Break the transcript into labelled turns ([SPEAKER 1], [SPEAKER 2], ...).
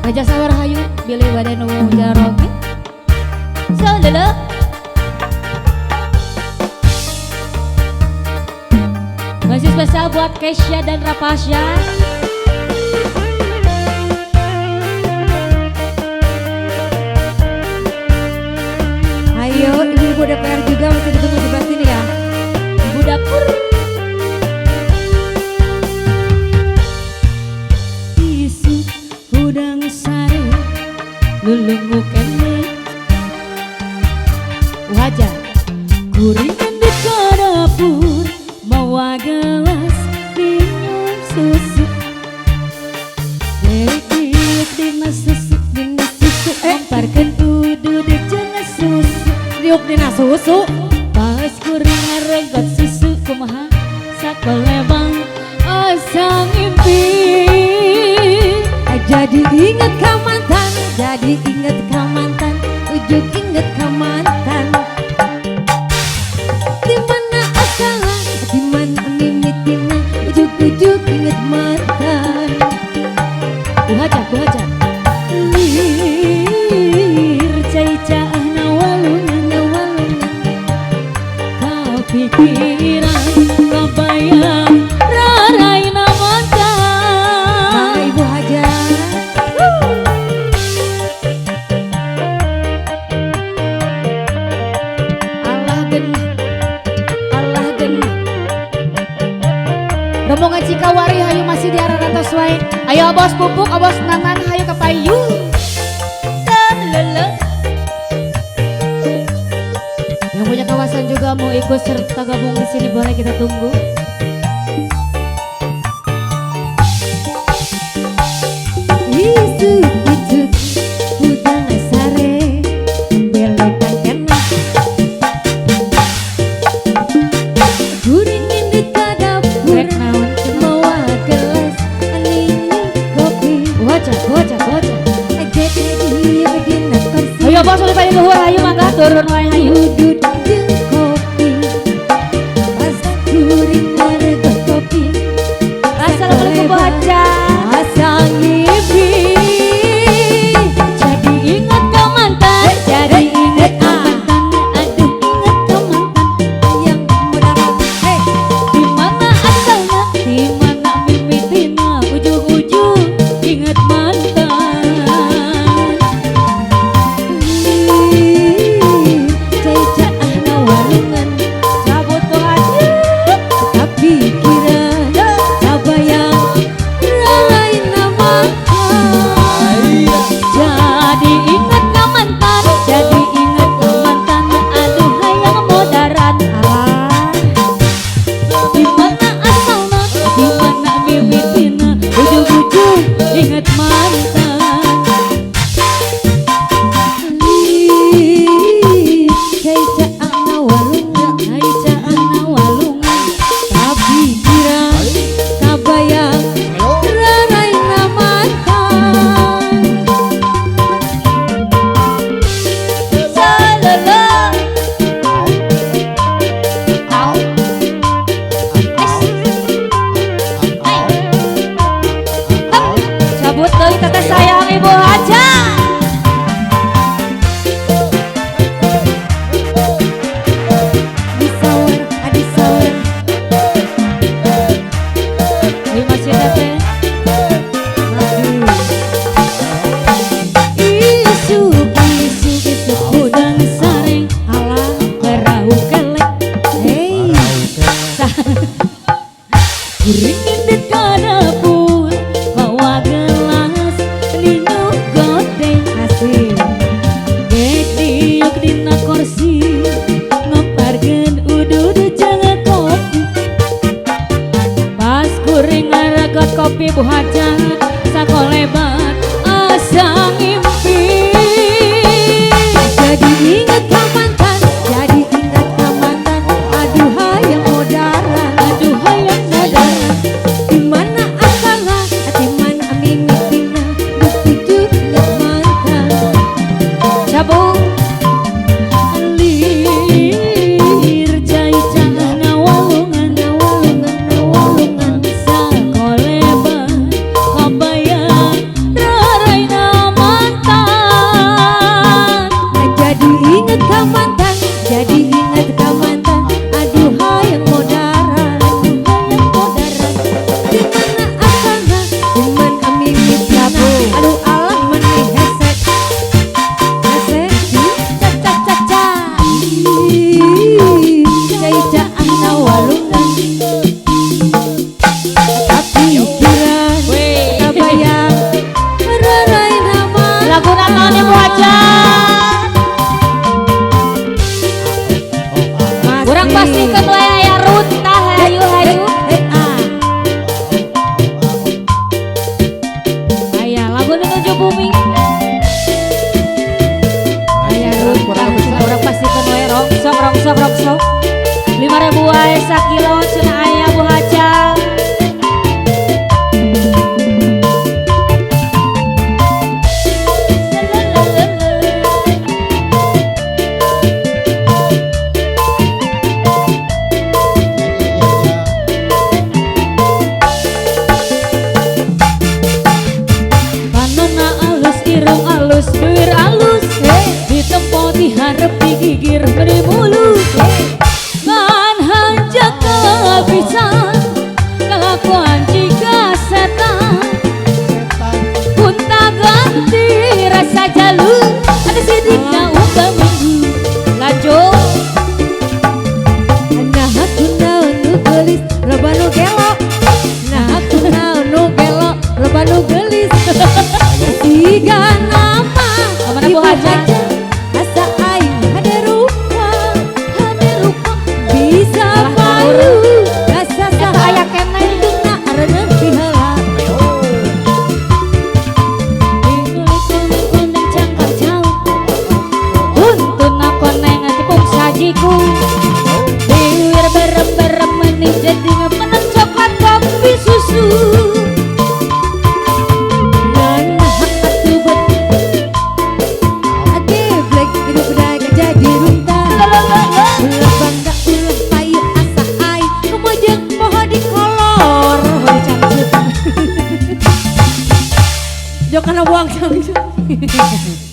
[SPEAKER 1] Raja Sawar Hayu Billy Badan Jaroge Salala masih spesial buat Kesha dan Rapasya. Ayo ibu-ibu DPR juga masih ditunggu sebelah sini ya. Ibu dapur. Isu udang sari lulungu kene wajah kuringan di dapur mawa gelas minum susu dari tiuk dina susu emparkan udu di jengas susu tiuk dina susu pas kuringan regot susu kumaha sakolebang asa ngimpi jadi inget ka mantan jadi inget ka mantan ujug inget ka mantan dimana asalan dimana mimitina ujug inget mantan kuhaja lir cai-cai nawalungan kau pikiran kau bayang rarai na mantan ibu haja rombongan Cikawari hayu masih di arah rantos wae. Ayo abos pupuk, abos nangan hayu ke payu. Yang punya kawasan juga mau ikut serta gabung di sini boleh kita tunggu. Isu udang sare belekan kena guringin di dapur mawa gelas aningin kopi wajah ayo bos oleh paling luhur ayo mangga turun wae ayo duduk kopi pas guring regot kopi assalamualaikum Bu Haja asal ngimpi jadi ingat ke mantan jadi ingat ke mantan aduh ingat ke mantan yang mudah dimana asalnya dimana mimitina ujung-ujung ingat mantan sakilo cenah aya Bu Haja. Panonna alus irung alus bibir alus ditempo diharap digigir beri mulus kan hanja kehabisan kelakuan jika setan punta ganti rasa jalur ada sidiknya udah minggu lanjut
[SPEAKER 2] Nah aku naon nu gelis loba nu gelo. Nah aku naon nu gelo loba nu gelis. Tiga nama
[SPEAKER 1] Kemana Bu Haja?
[SPEAKER 2] asa aing hade rupa bisa payu rasa sahaya kena indungna areuneuh piheula.
[SPEAKER 1] kuning cangkang jauh untuna koneng tepung sajiku diwir berem-berem menih jadi ngemenang coklat kopi susu
[SPEAKER 2] Nah atuh bet age black hidup daga jadi runta. Ulah bangga ulah payu asa aing kemojeng pohon di kolor heuh cangcut. Jok kana buang cangcut.